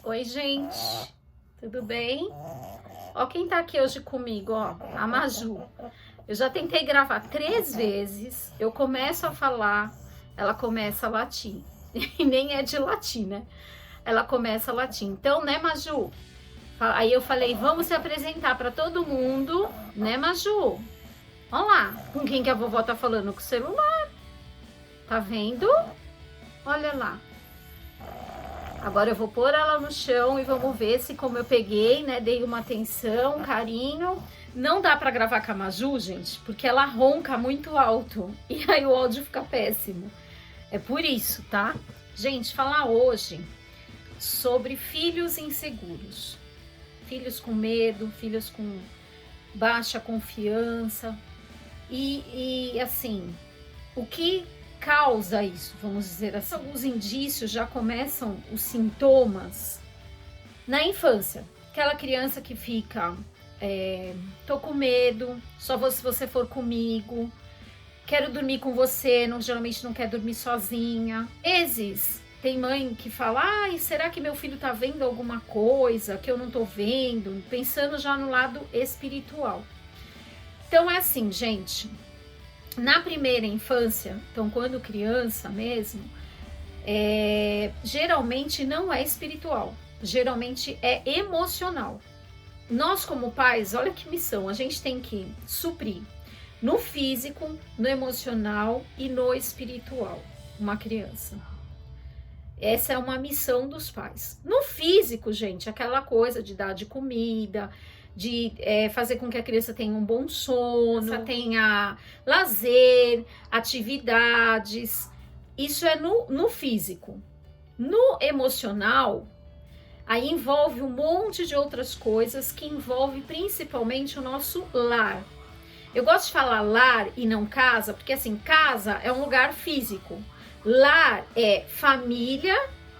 Oi, gente, tudo bem? Ó quem tá aqui hoje comigo, ó, a Maju. Eu já tentei gravar 3 vezes, eu começo a falar, ela começa a latir. E nem é de latir, né? Ela começa a latir. Então, né, Maju? Aí eu falei, vamos se apresentar para todo mundo, né, Maju? Olha lá, com quem que a vovó tá falando? Com o celular. Tá vendo? Olha lá. Agora eu vou pôr ela no chão e vamos ver se, como eu peguei, né, dei uma atenção, carinho. Não dá pra gravar com a Maju, gente, porque ela ronca muito alto e aí o áudio fica péssimo. É por isso, tá? Gente, falar hoje sobre filhos inseguros. Filhos com medo, filhos com baixa confiança. E assim, o que causa isso, vamos dizer assim? Alguns indícios já começam os sintomas na infância. Aquela criança que fica, tô com medo, só vou se você for comigo, quero dormir com você, geralmente não quer dormir sozinha. Tem mãe que fala, ai, será que meu filho tá vendo alguma coisa que eu não tô vendo? Pensando já no lado espiritual. Então é assim, gente, na primeira infância, então quando criança mesmo, geralmente não é espiritual, geralmente é emocional. Nós como pais, olha que missão, a gente tem que suprir no físico, no emocional e no espiritual uma criança. Essa é uma missão dos pais. No físico, gente, aquela coisa de dar de comida, de fazer com que a criança tenha um bom sono, tenha lazer, atividades. Isso é no físico. No emocional, aí envolve um monte de outras coisas que envolve principalmente o nosso lar. Eu gosto de falar lar e não casa, porque assim, casa é um lugar físico. Lar é família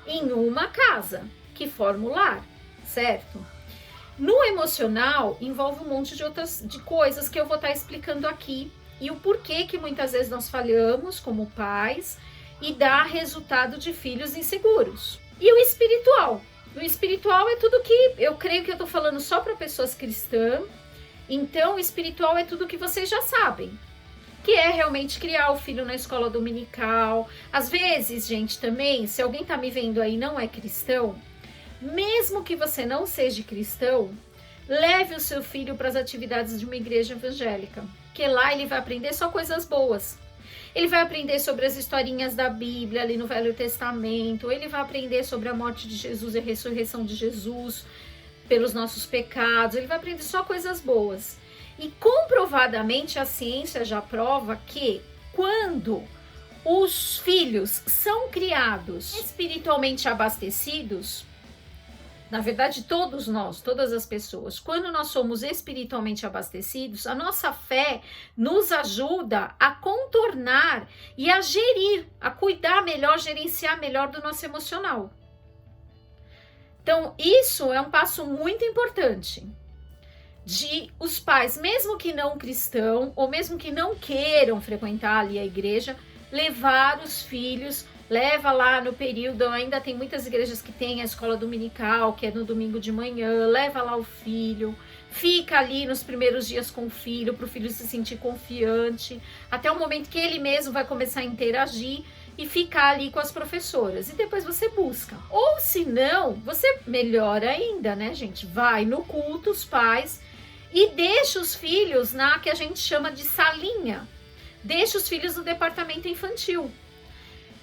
em uma casa, que forma o lar, certo? No emocional, envolve um monte de coisas que eu vou estar explicando aqui e o porquê que muitas vezes nós falhamos como pais e dá resultado de filhos inseguros. E o espiritual? O espiritual é tudo que eu creio que eu tô falando só para pessoas cristãs, então o espiritual é tudo que vocês já sabem, que é realmente criar o filho na escola dominical. Às vezes, gente, também, se alguém tá me vendo aí e não é cristão, mesmo que você não seja cristão, leve o seu filho para as atividades de uma igreja evangélica, que lá ele vai aprender só coisas boas. Ele vai aprender sobre as historinhas da Bíblia ali no Velho Testamento, ele vai aprender sobre a morte de Jesus e a ressurreição de Jesus pelos nossos pecados, ele vai aprender só coisas boas. E comprovadamente a ciência já prova que quando os filhos são criados espiritualmente abastecidos, na verdade todos nós, todas as pessoas, quando nós somos espiritualmente abastecidos, a nossa fé nos ajuda a contornar e a gerir, a cuidar melhor, gerenciar melhor do nosso emocional. Então isso é um passo muito importante. De os pais, mesmo que não cristão, ou mesmo que não queiram frequentar ali a igreja, levar os filhos, leva lá no período, ainda tem muitas igrejas que tem a escola dominical, que é no domingo de manhã, leva lá o filho, fica ali nos primeiros dias com o filho, para o filho se sentir confiante, até o momento que ele mesmo vai começar a interagir e ficar ali com as professoras, e depois você busca. Ou se não, você melhor ainda, né, gente? Vai no culto, os pais, e deixa os filhos na que a gente chama de salinha. Deixa os filhos no departamento infantil.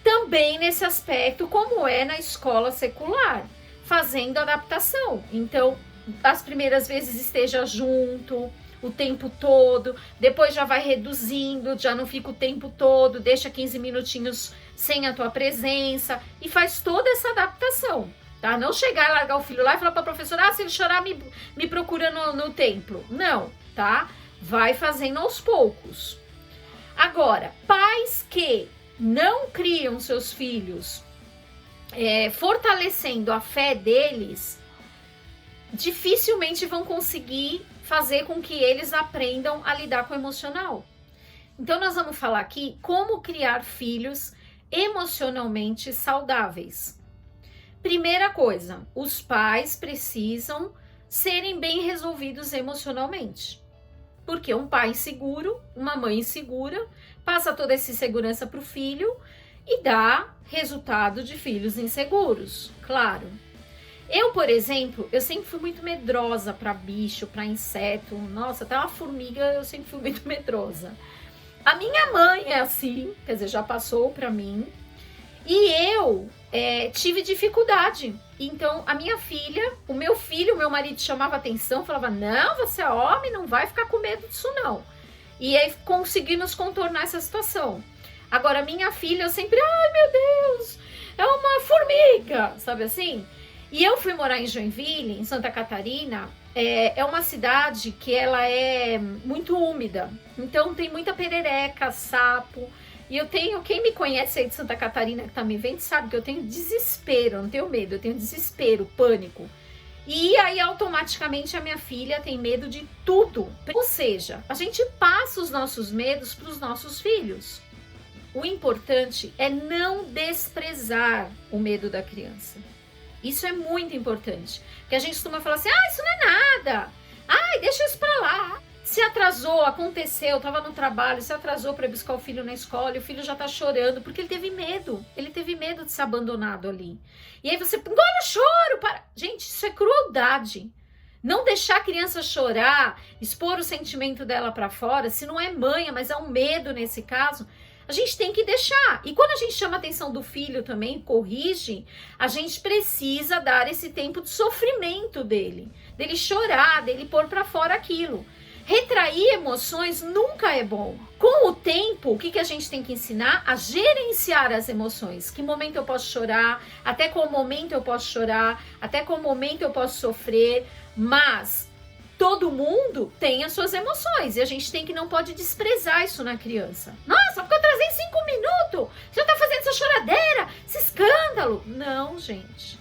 Também nesse aspecto, como é na escola secular, fazendo adaptação. Então, as primeiras vezes esteja junto o tempo todo, depois já vai reduzindo, já não fica o tempo todo, deixa 15 minutinhos sem a tua presença e faz toda essa adaptação. Tá? Não chegar e largar o filho lá e falar para a professora, se ele chorar, me procura no templo. Não, tá? Vai fazendo aos poucos. Agora, pais que não criam seus filhos fortalecendo a fé deles, dificilmente vão conseguir fazer com que eles aprendam a lidar com o emocional. Então, nós vamos falar aqui como criar filhos emocionalmente saudáveis. Primeira coisa, os pais precisam serem bem resolvidos emocionalmente. Porque um pai inseguro, uma mãe insegura, passa toda essa insegurança para o filho e dá resultado de filhos inseguros, claro. Eu, por exemplo, eu sempre fui muito medrosa para bicho, para inseto. Nossa, até uma formiga eu sempre fui muito medrosa. A minha mãe é assim, quer dizer, já passou para mim. E eu tive dificuldade. Então, a minha filha, o meu marido chamava atenção, falava, não, você é homem, não vai ficar com medo disso não. E aí conseguimos contornar essa situação. Agora, minha filha, eu sempre, ai meu Deus, é uma formiga, sabe assim? E eu fui morar em Joinville, em Santa Catarina, é uma cidade que ela é muito úmida. Então, tem muita perereca, sapo. E eu tenho, quem me conhece aí de Santa Catarina, que tá me vendo, sabe que eu tenho desespero, eu não tenho medo, eu tenho desespero, pânico. E aí, automaticamente, a minha filha tem medo de tudo. Ou seja, a gente passa os nossos medos para os nossos filhos. O importante é não desprezar o medo da criança. Isso é muito importante. Porque a gente costuma falar assim, isso não é nada. Ai, deixa isso pra lá. Se atrasou, aconteceu, tava no trabalho, se atrasou para buscar o filho na escola, e o filho já tá chorando, porque ele teve medo de ser abandonado ali. E aí você, engole o choro, para. Gente, isso é crueldade. Não deixar a criança chorar, expor o sentimento dela para fora, se não é manha, mas é um medo nesse caso, a gente tem que deixar. E quando a gente chama a atenção do filho também, corrige, a gente precisa dar esse tempo de sofrimento dele chorar, dele pôr para fora aquilo. Retrair emoções nunca é bom. Com o tempo, o que a gente tem que ensinar? A gerenciar as emoções. Que momento eu posso chorar, até qual momento eu posso chorar, até qual momento eu posso sofrer, mas todo mundo tem as suas emoções e a gente não pode desprezar isso na criança. Nossa, porque eu trazei 5 minutos, você tá fazendo essa choradeira, esse escândalo. Não, gente,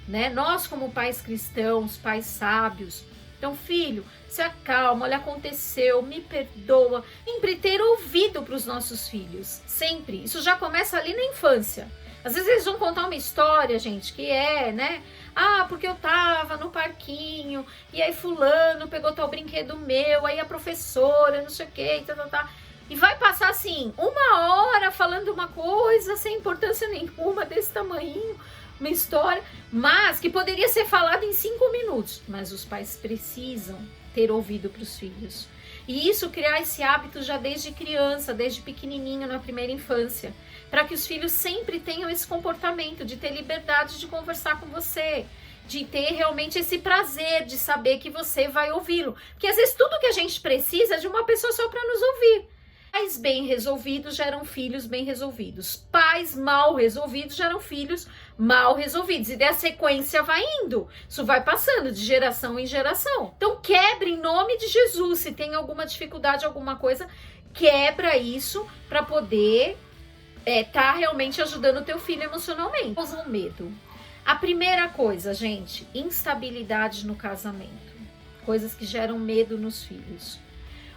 né? Nós como pais cristãos, pais sábios, então, filho, se acalma, olha, aconteceu, me perdoa. Sempre ter ouvido para os nossos filhos, sempre. Isso já começa ali na infância. Às vezes eles vão contar uma história, gente, que né? Porque eu tava no parquinho, e aí fulano pegou tal brinquedo meu, aí a professora, não sei o que, tá. E vai passar, assim, 1 hora falando uma coisa sem importância nenhuma, desse tamanhinho, uma história, mas que poderia ser falada em 5 minutos. Mas os pais precisam ter ouvido para os filhos. E isso, criar esse hábito já desde criança, desde pequenininho, na primeira infância, para que os filhos sempre tenham esse comportamento de ter liberdade de conversar com você, de ter realmente esse prazer de saber que você vai ouvi-lo. Porque às vezes tudo que a gente precisa é de uma pessoa só para nos ouvir. Pais bem resolvidos geram filhos bem resolvidos. Pais mal resolvidos geram filhos mal resolvidos. E daí a sequência vai indo. Isso vai passando de geração em geração. Então quebre em nome de Jesus. Se tem alguma dificuldade, alguma coisa, quebra isso para poder tá realmente ajudando o teu filho emocionalmente. Usam medo. A primeira coisa, gente, instabilidade no casamento. Coisas que geram medo nos filhos.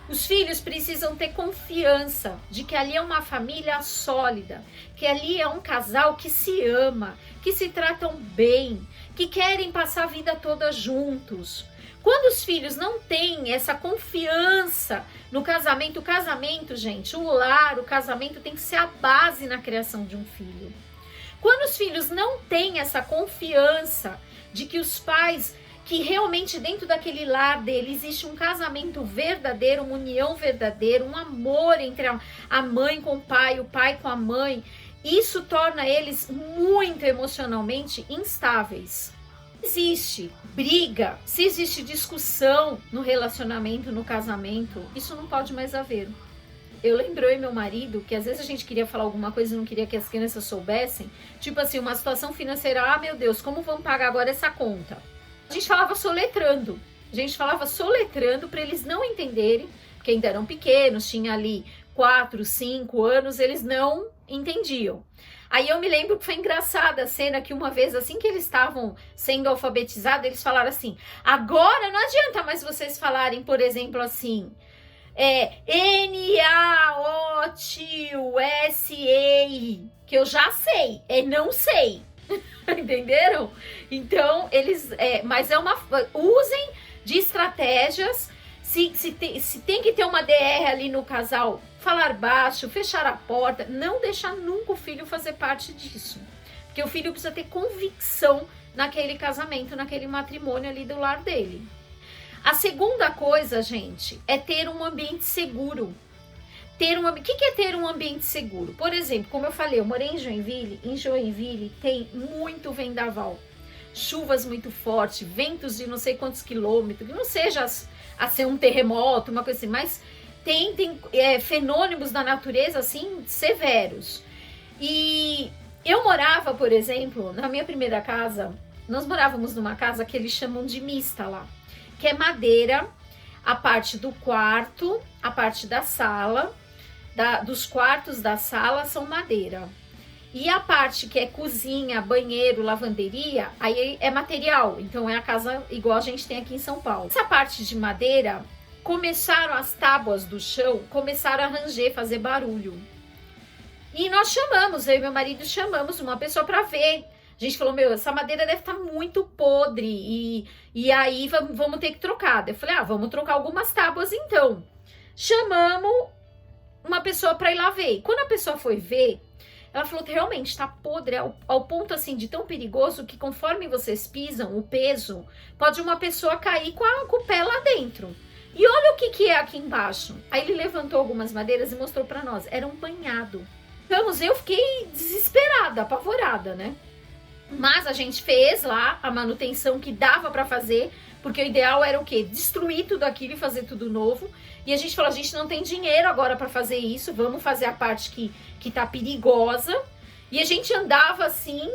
Os filhos precisam ter confiança de que ali é uma família sólida, que ali é um casal que se ama, que se tratam bem, que querem passar a vida toda juntos. Quando os filhos não têm essa confiança no casamento, o casamento, gente, o lar, o casamento tem que ser a base na criação de um filho. Quando os filhos não têm essa confiança de que os pais, que realmente dentro daquele lar dele existe um casamento verdadeiro, uma união verdadeira, um amor entre a mãe com o pai com a mãe, isso torna eles muito emocionalmente instáveis. Se existe briga, se existe discussão no relacionamento, no casamento, isso não pode mais haver. Eu lembro, eu e meu marido, que às vezes a gente queria falar alguma coisa e não queria que as crianças soubessem, tipo assim, uma situação financeira, meu Deus, como vamos pagar agora essa conta? A gente falava soletrando para eles não entenderem, porque ainda eram pequenos, tinha ali 4, 5 anos, eles não entendiam. Aí eu me lembro que foi engraçada a cena que uma vez, assim que eles estavam sendo alfabetizados, eles falaram assim, agora não adianta mais vocês falarem, por exemplo, assim, N-A-O-T-U-S-E-I, que eu já sei, não sei. Entenderam? Então, mas usem de estratégias. Se tem que ter uma DR ali no casal, falar baixo, fechar a porta, não deixar nunca o filho fazer parte disso. Porque o filho precisa ter convicção naquele casamento, naquele matrimônio ali do lar dele. A segunda coisa, gente, é ter um ambiente seguro. O que é ter um ambiente seguro? Por exemplo, como eu falei, eu morei em Joinville tem muito vendaval, chuvas muito fortes, ventos de não sei quantos quilômetros, que não seja a ser um terremoto, uma coisa assim, mas tem fenômenos da natureza assim severos. E eu morava, por exemplo, na minha primeira casa, nós morávamos numa casa que eles chamam de mista lá, que é madeira, a parte do quarto, a parte da sala, dos quartos da sala são madeira. E a parte que é cozinha, banheiro, lavanderia, aí é material. Então é a casa igual a gente tem aqui em São Paulo. Essa parte de madeira, começaram as tábuas do chão, começaram a ranger, fazer barulho. E nós chamamos, eu e meu marido chamamos uma pessoa para ver. A gente falou, essa madeira deve estar muito podre e aí vamos ter que trocar. Eu falei, vamos trocar algumas tábuas então. Chamamos uma pessoa para ir lá ver. E quando a pessoa foi ver, ela falou que realmente está podre ao ponto assim de tão perigoso que conforme vocês pisam, o peso, pode uma pessoa cair com o pé lá dentro. E olha o que é aqui embaixo. Aí ele levantou algumas madeiras e mostrou para nós. Era um banhado. Então eu fiquei desesperada, apavorada, né? Mas a gente fez lá a manutenção que dava para fazer, porque o ideal era o quê? Destruir tudo aquilo e fazer tudo novo. E a gente falou, a gente não tem dinheiro agora para fazer isso, vamos fazer a parte que tá perigosa. E a gente andava assim,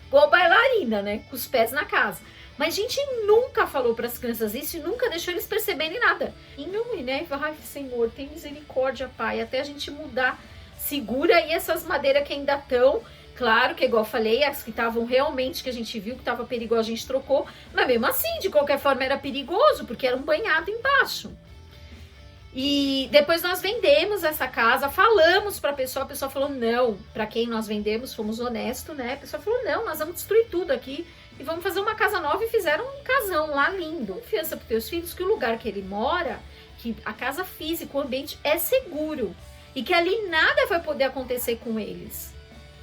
igual bailarina, né? Com os pés na casa. Mas a gente nunca falou para as crianças isso e nunca deixou eles perceberem nada. E não, né? Ai, Senhor, tem misericórdia, Pai, até a gente mudar. Segura aí essas madeiras que ainda estão. Claro que, igual eu falei, as que estavam realmente, que a gente viu que estava perigoso, a gente trocou. Mas mesmo assim, de qualquer forma, era perigoso, porque era um banhado embaixo. E depois nós vendemos essa casa, falamos para a pessoa falou não. Para quem nós vendemos, fomos honestos, né? A pessoa falou não, nós vamos destruir tudo aqui e vamos fazer uma casa nova. E fizeram um casão lá lindo. Confiança para os teus filhos que o lugar que ele mora, que a casa física, o ambiente é seguro. E que ali nada vai poder acontecer com eles.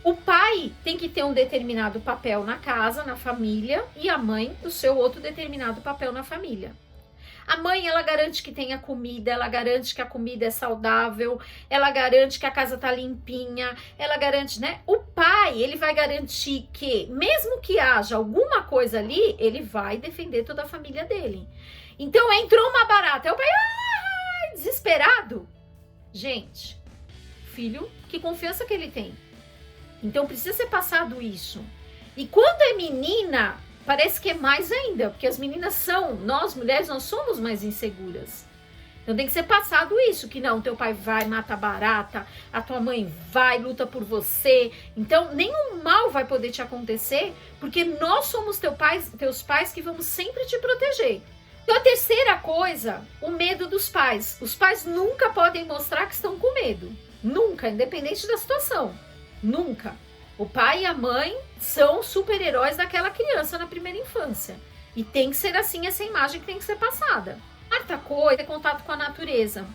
O pai tem que ter um determinado papel na casa, na família, e a mãe o seu outro determinado papel na família. A mãe, ela garante que tenha comida, ela garante que a comida é saudável, ela garante que a casa tá limpinha, ela garante, né? O pai, ele vai garantir que, mesmo que haja alguma coisa ali, ele vai defender toda a família dele. Então, entrou uma barata, é o pai, desesperado. Gente, filho, que confiança que ele tem. Então, precisa ser passado isso. E quando é menina, parece que é mais ainda, porque as meninas nós mulheres, nós somos mais inseguras. Então tem que ser passado isso, que não, teu pai vai, mata barata, a tua mãe vai, luta por você. Então nenhum mal vai poder te acontecer, porque nós somos teus pais que vamos sempre te proteger. Então a terceira coisa, o medo dos pais. Os pais nunca podem mostrar que estão com medo. Nunca, independente da situação. Nunca. O pai e a mãe são super-heróis daquela criança na primeira infância. E tem que ser assim, essa imagem que tem que ser passada. Quarta coisa é contato com a natureza.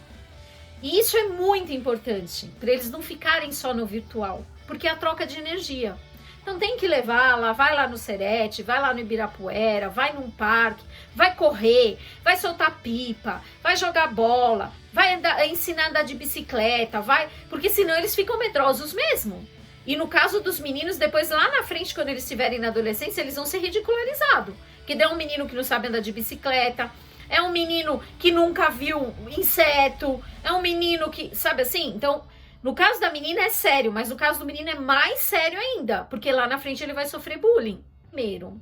E isso é muito importante, para eles não ficarem só no virtual, porque é a troca de energia. Então tem que levar lá, vai lá no Serete, vai lá no Ibirapuera, vai num parque, vai correr, vai soltar pipa, vai jogar bola, vai ensinar a andar de bicicleta, porque senão eles ficam medrosos mesmo. E no caso dos meninos, depois lá na frente, quando eles estiverem na adolescência, eles vão ser ridicularizados. Que é um menino que não sabe andar de bicicleta, é um menino que nunca viu inseto, é um menino que, sabe assim? Então, no caso da menina é sério, mas no caso do menino é mais sério ainda, porque lá na frente ele vai sofrer bullying. Primeiro,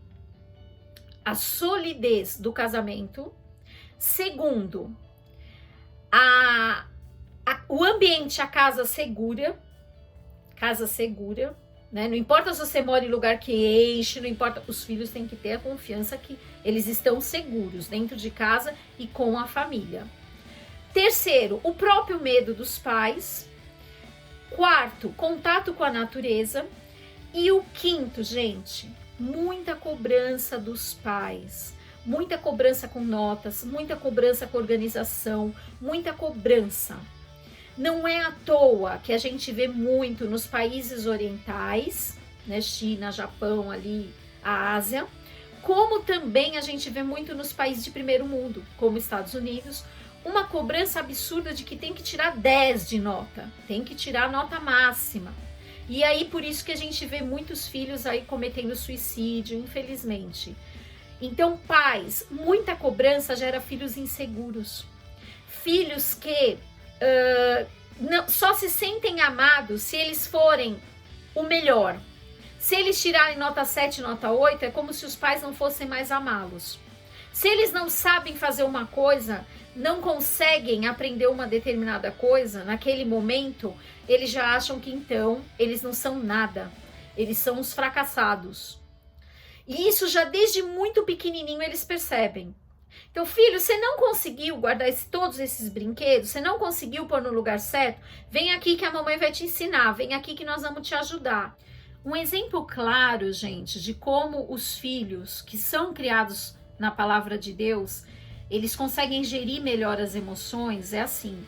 a solidez do casamento. Segundo, o ambiente, a casa segura, né? Não importa se você mora em lugar que enche, não importa, os filhos têm que ter a confiança que eles estão seguros dentro de casa e com a família. Terceiro, o próprio medo dos pais. Quarto, contato com a natureza. E o quinto, gente, muita cobrança dos pais. Muita cobrança com notas, muita cobrança com organização, muita cobrança. Não é à toa que a gente vê muito nos países orientais, né, China, Japão, ali, a Ásia, como também a gente vê muito nos países de primeiro mundo, como Estados Unidos, uma cobrança absurda de que tem que tirar 10 de nota, tem que tirar a nota máxima. E aí por isso que a gente vê muitos filhos aí cometendo suicídio, infelizmente. Então, pais, muita cobrança gera filhos inseguros. Filhos que só se sentem amados se eles forem o melhor. Se eles tirarem nota 7, nota 8, é como se os pais não fossem mais amá-los. Se eles não sabem fazer uma coisa, não conseguem aprender uma determinada coisa, naquele momento, eles já acham que então eles não são nada. Eles são os fracassados. E isso já desde muito pequenininho eles percebem. Então, filho, você não conseguiu guardar todos esses brinquedos, você não conseguiu pôr no lugar certo, vem aqui que a mamãe vai te ensinar, vem aqui que nós vamos te ajudar. Um exemplo claro, gente, de como os filhos que são criados na palavra de Deus, eles conseguem gerir melhor as emoções, é assim.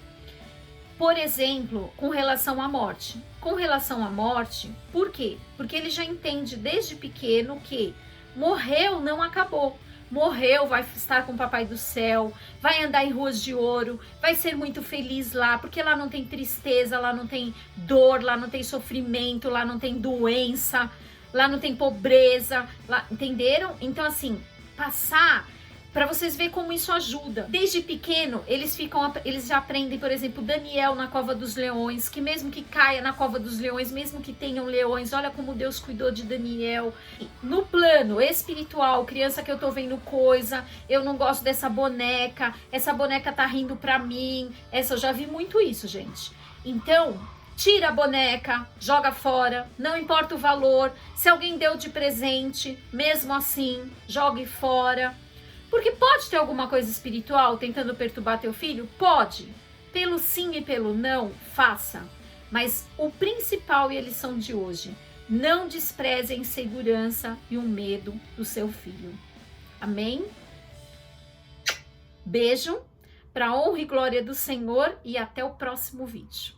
Por exemplo, com relação à morte. Com relação à morte, por quê? Porque ele já entende desde pequeno que morreu, não acabou. Morreu, vai estar com o Papai do Céu, vai andar em ruas de ouro, vai ser muito feliz lá, porque lá não tem tristeza, lá não tem dor, lá não tem sofrimento, lá não tem doença, lá não tem pobreza, lá, entenderam? Então, assim, passar para vocês verem como isso ajuda. Desde pequeno, eles já aprendem, por exemplo, Daniel na cova dos leões, que mesmo que caia na cova dos leões, mesmo que tenham leões, olha como Deus cuidou de Daniel. No plano espiritual, criança que eu tô vendo coisa, eu não gosto dessa boneca, essa boneca tá rindo pra mim, eu já vi muito isso, gente. Então, tira a boneca, joga fora, não importa o valor, se alguém deu de presente, mesmo assim, jogue fora. Porque pode ter alguma coisa espiritual tentando perturbar teu filho? Pode. Pelo sim e pelo não, faça. Mas o principal e a lição de hoje, não despreze a insegurança e o medo do seu filho. Amém? Beijo, para honra e glória do Senhor e até o próximo vídeo.